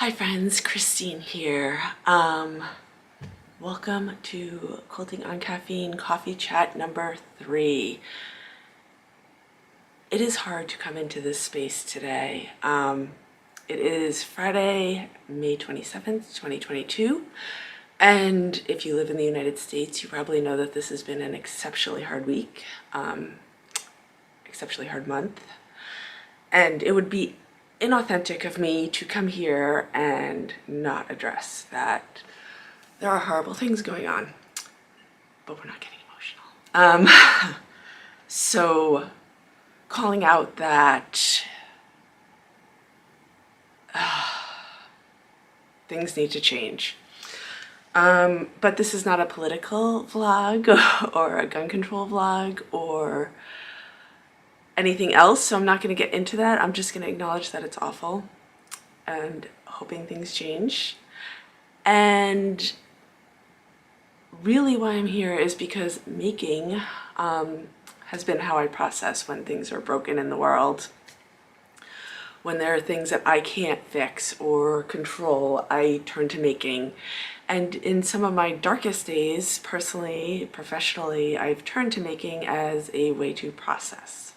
Hi friends, Christine here. Welcome to Quilting on Caffeine Coffee Chat number 3. It is hard to come into this space today. It is Friday, May 27th, 2022. And if you live in the United States, you probably know that this has been an exceptionally hard week, exceptionally hard month. And it would be inauthentic of me to come here and not address that there are horrible things going on, but we're not getting emotional. So calling out that things need to change. But this is not a political vlog or a gun control vlog or anything else, so I'm not going to get into that. I'm just going to acknowledge that it's awful and hoping things change. And really why I'm here is because making has been how I process when things are broken in the world. When there are things that I can't fix or control, I turn to making. And in some of my darkest days, personally, professionally, I've turned to making as a way to process.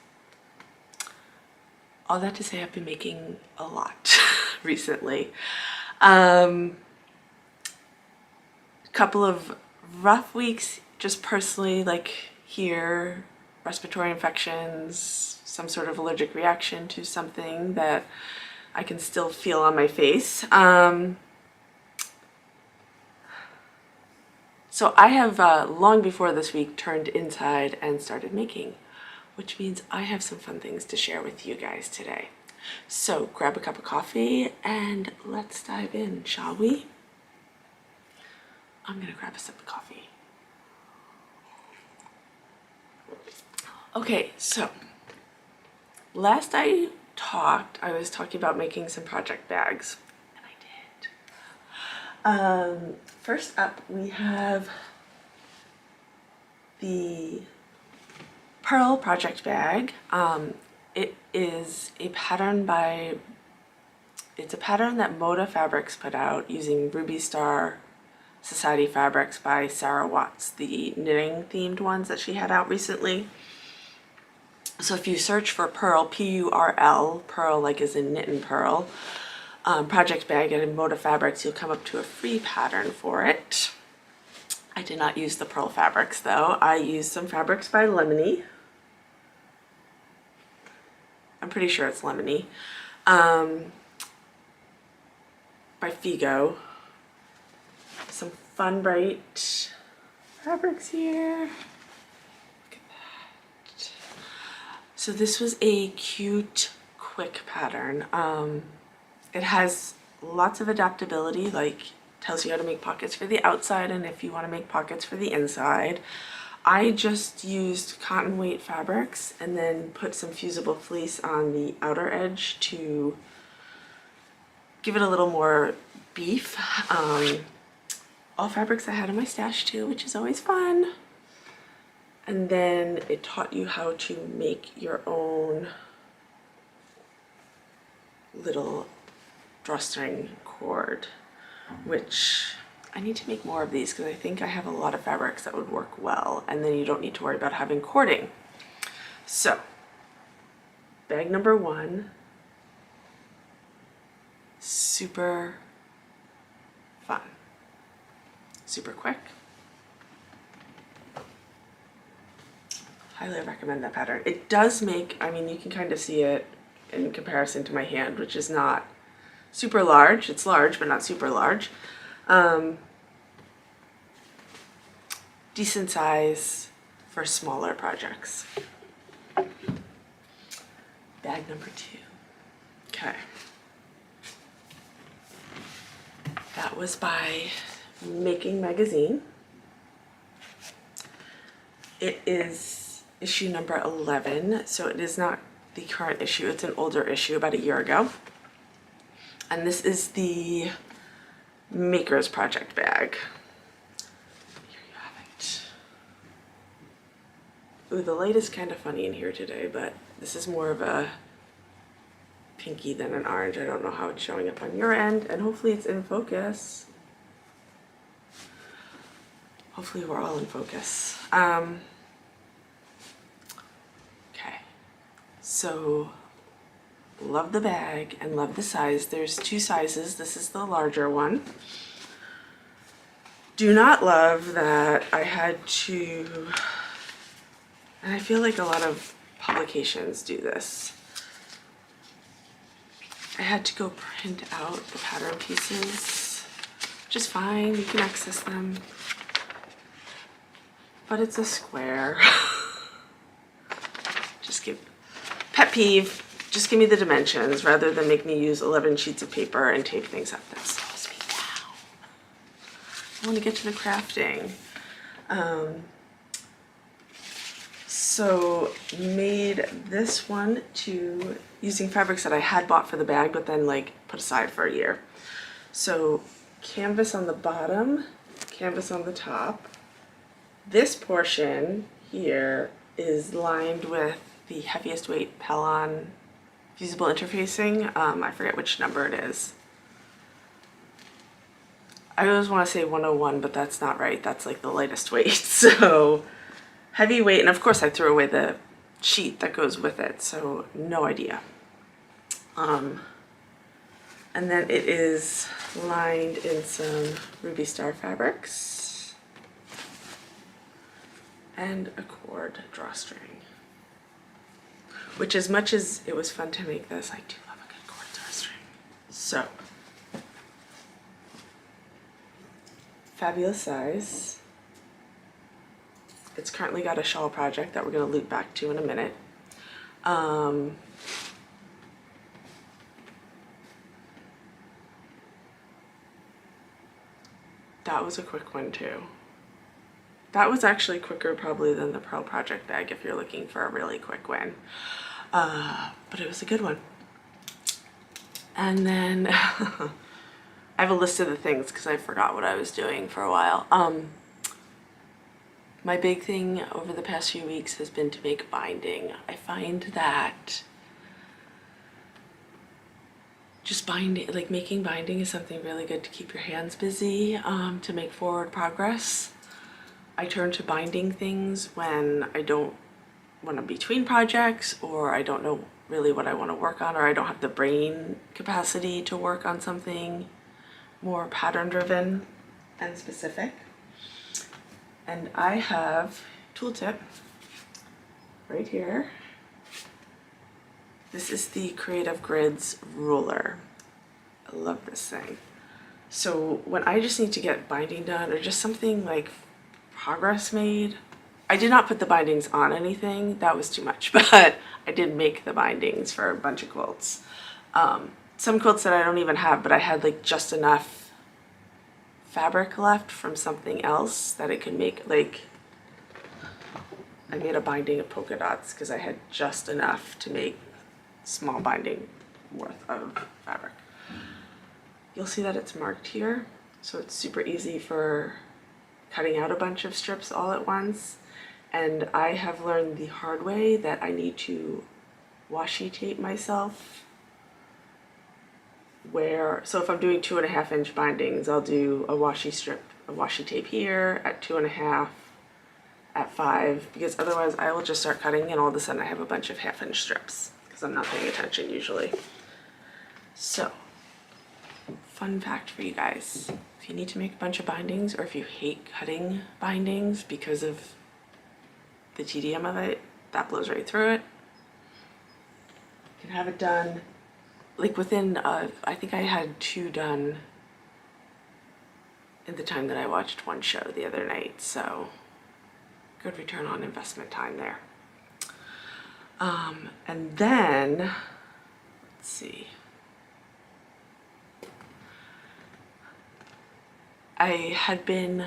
All that to say, I've been making a lot recently. Couple of rough weeks just personally, like here, respiratory infections, some sort of allergic reaction to something that I can still feel on my face. So I have long before this week turned inside and started making, which means I have some fun things to share with you guys today. So grab a cup of coffee and let's dive in, shall we? I'm gonna grab a sip of coffee. Okay, so last I talked, I was talking about making some project bags, and I did. First up, we have the Pearl project bag. It is a pattern it's a pattern that Moda Fabrics put out using Ruby Star Society fabrics by Sarah Watts, the knitting themed ones that she had out recently. So if you search for Pearl, P-U-R-L, Pearl like is in knit and pearl, project bag at Moda Fabrics, you'll come up to a free pattern for it. I did not use the Pearl fabrics though. I used some fabrics by Lemony. I'm pretty sure it's Lemony. By Figo. Some fun bright fabrics here. So this was a cute, quick pattern. It has lots of adaptability, like tells you how to make pockets for the outside and if you want to make pockets for the inside. I just used cotton weight fabrics and then put some fusible fleece on the outer edge to give it a little more beef. All fabrics I had in my stash too, which is always fun. And then it taught you how to make your own little drawstring cord, which I need to make more of these because I think I have a lot of fabrics that would work well, and then you don't need to worry about having cording. So, bag number 1, super fun, super quick. Highly recommend that pattern. It does make, I mean, you can kind of see it in comparison to my hand, which is not super large. It's large, but not super large. Decent size for smaller projects. Bag number 2. Okay. That was by Making Magazine. It is issue number 11, so it is not the current issue, it's an older issue about a year ago. And this is the Maker's Project bag. Here you have it. Ooh, the light is kind of funny in here today, but this is more of a pinky than an orange. I don't know how it's showing up on your end, and hopefully it's in focus. Hopefully we're all in focus. Okay, so love the bag and love the size. There's two sizes. This is the larger one. Do not love that I had to, and I feel like a lot of publications do this. I had to go print out the pattern pieces, which is fine, you can access them. But it's a square. Pet peeve, just give me the dimensions rather than make me use 11 sheets of paper and tape things up. That slows me down. I want to get to the crafting. So made this one using fabrics that I had bought for the bag but then like put aside for a year. So canvas on the bottom, canvas on the top. This portion here is lined with the heaviest weight Pellon fusible interfacing. I forget which number it is. I always want to say 101, but that's not right. That's like the lightest weight. So heavy weight, and of course I threw away the sheet that goes with it, so no idea. And then it is lined in some Ruby Star fabrics and a cord drawstring. Which, as much as it was fun to make this, I do love a good cord drawstring. So, fabulous size. It's currently got a shawl project that we're going to loop back to in a minute. That was a quick one too. That was actually quicker probably than the Pearl Project bag if you're looking for a really quick win. But it was a good one. And then I have a list of the things because I forgot what I was doing for a while. My big thing over the past few weeks has been to make binding. I find that just binding, like making binding is something really good to keep your hands busy, to make forward progress. I turn to binding things when I don't want to between projects, or I don't know really what I want to work on, or I don't have the brain capacity to work on something more pattern driven and specific. And I have tooltip right here. This is the Creative Grids ruler. I love this thing. So when I just need to get binding done or just something like progress made, I did not put the bindings on anything, that was too much, but I did make the bindings for a bunch of quilts. Some quilts that I don't even have, but I had like just enough fabric left from something else that it could make, like, I made a binding of polka dots because I had just enough to make small binding worth of fabric. You'll see that it's marked here, so it's super easy for cutting out a bunch of strips all at once. And I have learned the hard way that I need to washi tape myself so if I'm doing 2.5 inch bindings, I'll do a washi tape here at 2.5, at 5, because otherwise I will just start cutting and all of a sudden I have a bunch of 1/2 inch strips because I'm not paying attention usually. So, fun fact for you guys, if you need to make a bunch of bindings, or if you hate cutting bindings because of the tedium of it, that blows right through it. You can have it done like within, I think I had 2 done in the time that I watched one show the other night, so good return on investment time there. And then, let's see. I had been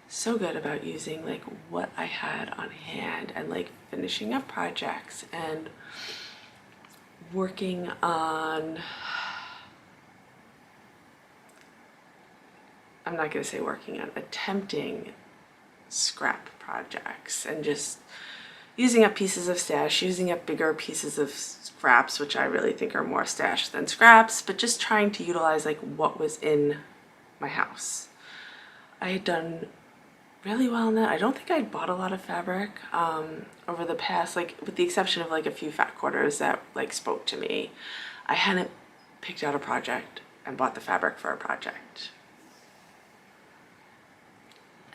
so good about using like what I had on hand and like finishing up projects and working on, I'm not attempting scrap projects and just, using up pieces of stash, using up bigger pieces of scraps, which I really think are more stash than scraps, but just trying to utilize like what was in my house. I had done really well in that. I don't think I'd bought a lot of fabric over the past, like with the exception of like a few fat quarters that like spoke to me. I hadn't picked out a project and bought the fabric for a project.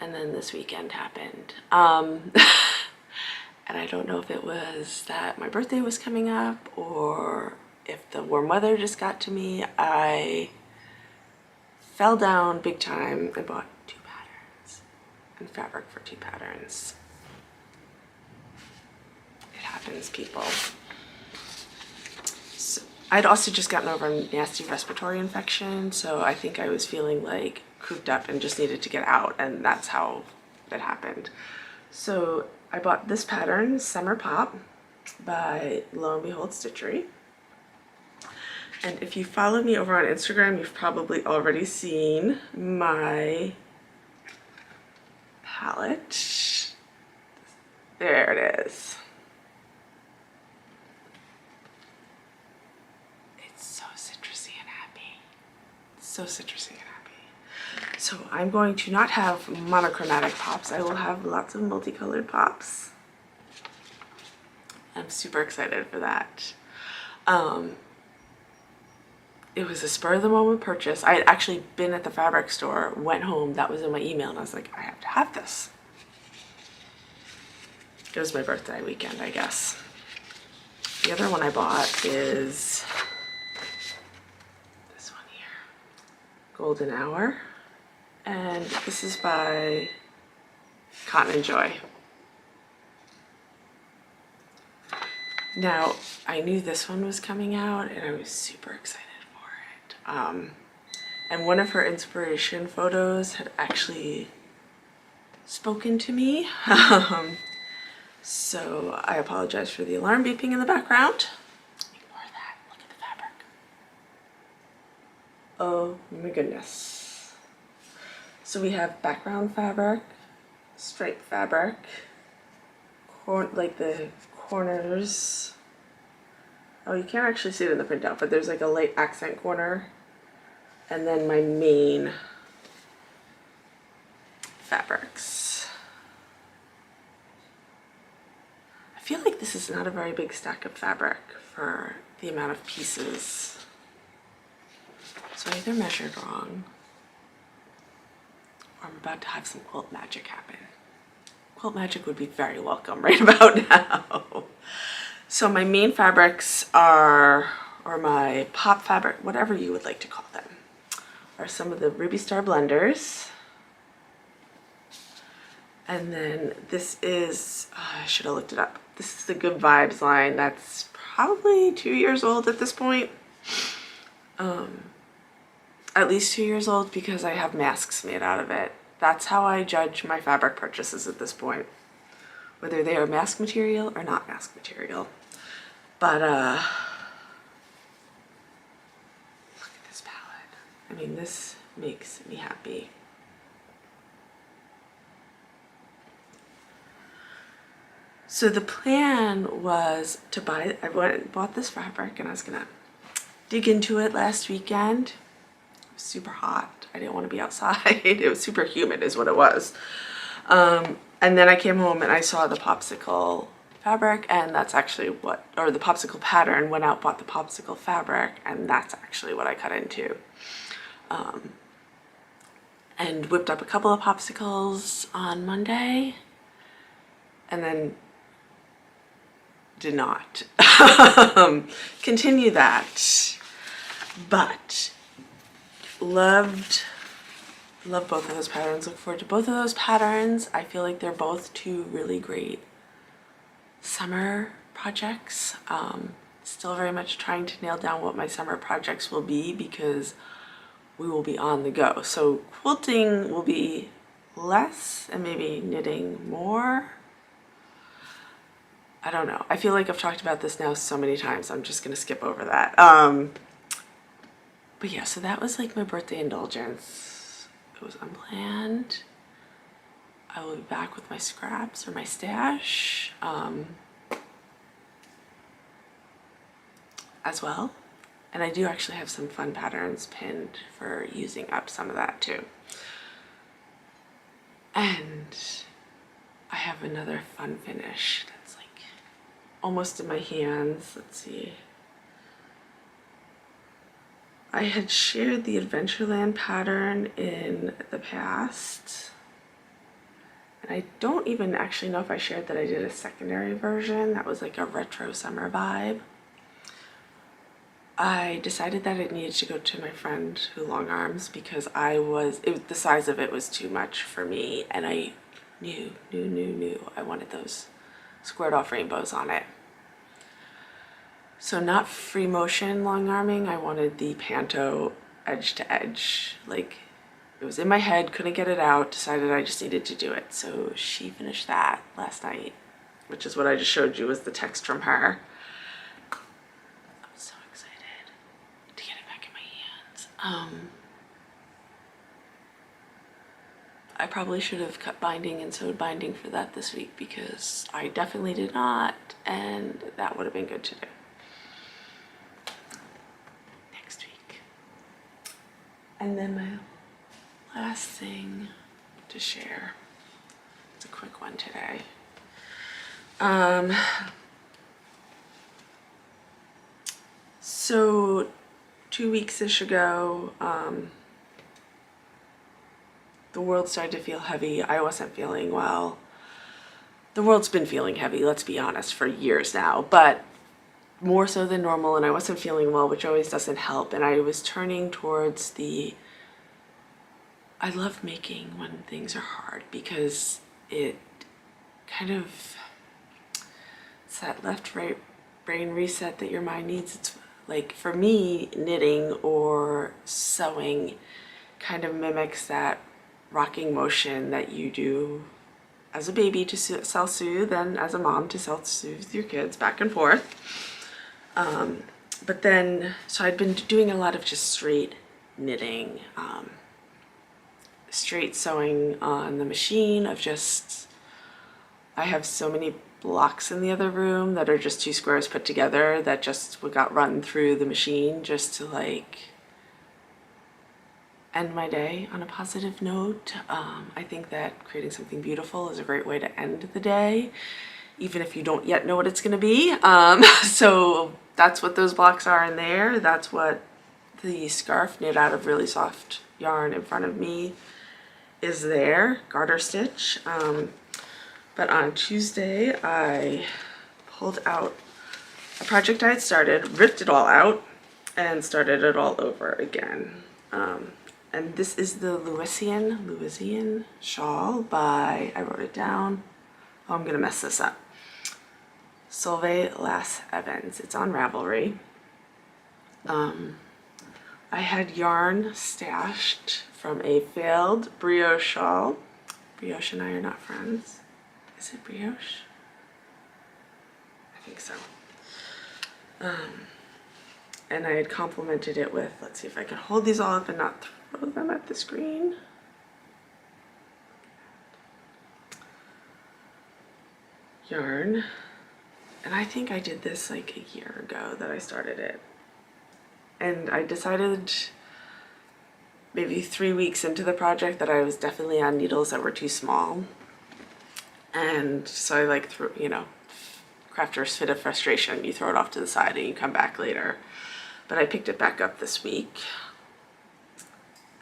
And then this weekend happened. And I don't know if it was that my birthday was coming up or if the warm weather just got to me. I fell down big time and bought 2 patterns and fabric for 2 patterns. It happens, people. So I'd also just gotten over a nasty respiratory infection, so I think I was feeling like cooped up and just needed to get out, and that's how it happened. So I bought this pattern, Summer Pop, by Lo and Behold Stitchery. And if you follow me over on Instagram, you've probably already seen my palette. There it is. It's so citrusy and happy. So citrusy and happy. So I'm going to not have monochromatic pops. I will have lots of multicolored pops. I'm super excited for that. It was a spur of the moment purchase. I had actually been at the fabric store, went home, that was in my email, and I was like, I have to have this. It was my birthday weekend, I guess. The other one I bought is this one here, Golden Hour. And this is by Cotton & Joy. Now, I knew this one was coming out and I was super excited for it. And one of her inspiration photos had actually spoken to me. So I apologize for the alarm beeping in the background. Ignore that, look at the fabric. Oh my goodness. So we have background fabric, stripe fabric, like the corners. Oh, you can't actually see it in the printout, but there's like a light accent corner. And then my main fabrics. I feel like this is not a very big stack of fabric for the amount of pieces. So I either measured wrong, I'm about to have some quilt magic happen. Quilt magic would be very welcome right about now. So my main fabrics are, or my pop fabric, whatever you would like to call them, are some of the Ruby Star blenders. And then this is, I should have looked it up. This is the Good Vibes line that's probably 2 years old at this point. At least 2 years old because I have masks made out of it. That's how I judge my fabric purchases at this point, whether they are mask material or not mask material. But look at this palette. I mean, this makes me happy. So the plan was to buy, I went and bought this fabric and I was gonna dig into it last weekend. Super hot. I didn't want to be outside. It was super humid is what it was. And then I came home and I saw the popsicle fabric, and that's actually what, or the popsicle pattern, went out, bought the popsicle fabric, and that's actually what I cut into. And whipped up a couple of popsicles on Monday and then did not continue that, but loved both of those patterns. Look forward to both of those patterns. I feel like they're both 2 really great summer projects. Still very much trying to nail down what my summer projects will be because we will be on the go. So quilting will be less and maybe knitting more. I don't know. I feel like I've talked about this now so many times. I'm just gonna skip over that. But yeah, so that was like my birthday indulgence. It was unplanned. I will be back with my scraps or my stash as well. And I do actually have some fun patterns pinned for using up some of that too. And I have another fun finish that's like almost in my hands. Let's see. I had shared the Adventureland pattern in the past. And I don't even actually know if I shared that I did a secondary version that was like a retro summer vibe. I decided that it needed to go to my friend who long arms because the size of it was too much for me, and I knew I wanted those squared off rainbows on it. So not free motion long arming, I wanted the panto edge to edge. Like, it was in my head, couldn't get it out, decided I just needed to do it. So she finished that last night, which is what I just showed you was the text from her. I'm so excited to get it back in my hands. I probably should have cut binding and sewed binding for that this week because I definitely did not, and that would have been good to do next week. And then my last thing to share, it's a quick one today. So 2 weeks-ish ago, the world started to feel heavy. I wasn't feeling well. The world's been feeling heavy, let's be honest, for years now, but more so than normal, and I wasn't feeling well, which always doesn't help. And I was turning towards I love making when things are hard because it kind of, it's that left-right brain reset that your mind needs. It's like, for me, knitting or sewing kind of mimics that rocking motion that you do as a baby to self-soothe and as a mom to self-soothe your kids back and forth. But then, so I'd been doing a lot of just straight knitting, straight sewing on the machine of just, I have so many blocks in the other room that are just 2 squares put together that just got run through the machine just to like end my day on a positive note. I think that creating something beautiful is a great way to end the day, even if you don't yet know what it's going to be. So that's what those blocks are in there. That's what the scarf knit out of really soft yarn in front of me is there, garter stitch. But on Tuesday, I pulled out a project I had started, ripped it all out, and started it all over again. And this is the Louisian shawl by, I wrote it down, oh, I'm gonna mess this up, Solveig Lass Evans. It's on Ravelry. I had yarn stashed from a failed brioche shawl. Brioche and I are not friends. Is it brioche? I think so. And I had complemented it with, let's see if I can hold these all up and not throw them at the screen. Yarn. And I think I did this like a year ago that I started it. And I decided maybe 3 weeks into the project that I was definitely on needles that were too small. And so I like threw, you know, crafter's fit of frustration. You throw it off to the side and you come back later. But I picked it back up this week.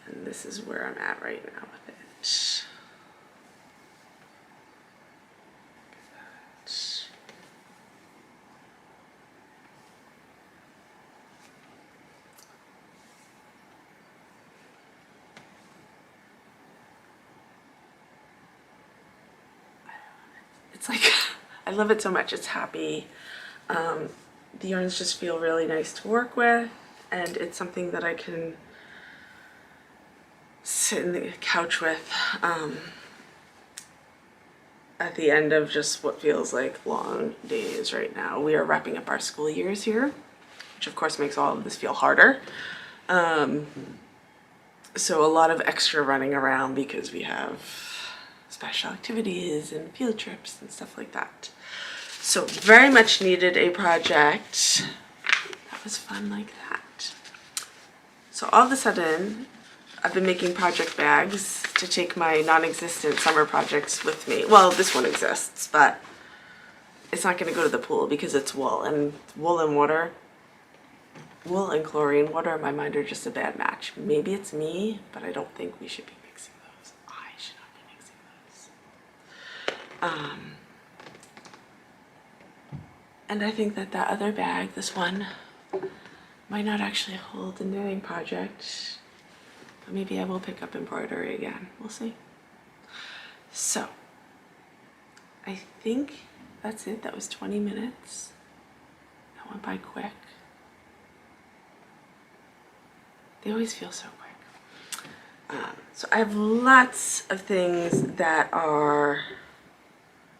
And this is where I'm at right now with it. It's like, I love it so much. It's happy. The yarns just feel really nice to work with, and it's something that I can sit in the couch with at the end of just what feels like long days right now. We are wrapping up our school years here, which of course makes all of this feel harder. So a lot of extra running around because we have special activities and field trips and stuff like that. So very much needed a project that was fun like that. So all of a sudden, I've been making project bags to take my non-existent summer projects with me. Well, this one exists, but it's not going to go to the pool because it's wool, and wool and water, wool and chlorine water in my mind are just a bad match. Maybe it's me, but I don't think we should be mixing those. I should not be mixing those. And I think that that other bag, this one, might not actually hold the knitting project, but maybe I will pick up embroidery again. We'll see. So, I think that's it. That was 20 minutes. That went by quick. They always feel so quick. So I have lots of things that are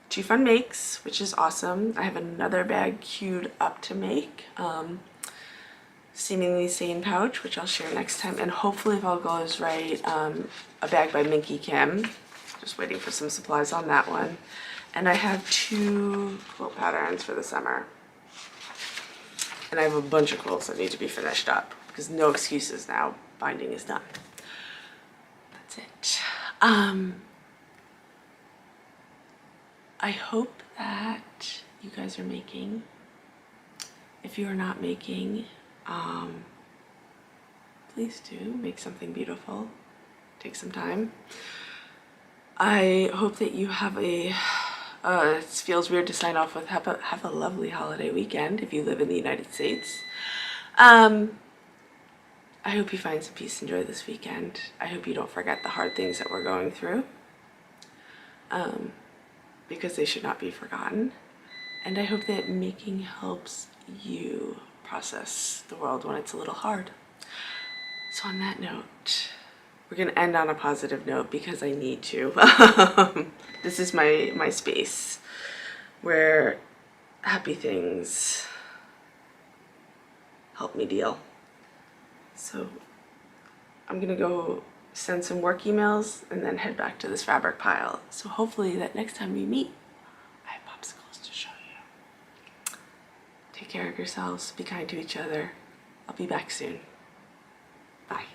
Too Fun Makes, which is awesome. I have another bag queued up to make. Seemingly Sane pouch, which I'll share next time. And hopefully, if all goes right, a bag by Minky Kim. Just waiting for some supplies on that one. And I have 2 quilt patterns for the summer. And I have a bunch of quilts that need to be finished up because no excuses now. Binding is done. That's it. I hope that you guys are making. If you are not making, please do make something beautiful. Take some time. I hope that you have a it feels weird to sign off with have a lovely holiday weekend if you live in the United States. I hope you find some peace and joy this weekend. I hope you don't forget the hard things that we're going through, because they should not be forgotten. And I hope that making helps you process the world when it's a little hard. So on that note, we're gonna end on a positive note because I need to. This is my space where happy things help me deal. So I'm gonna go send some work emails and then head back to this fabric pile. So hopefully that next time we meet, I have popsicles to show you. Take care of yourselves, be kind to each other. I'll be back soon. Bye.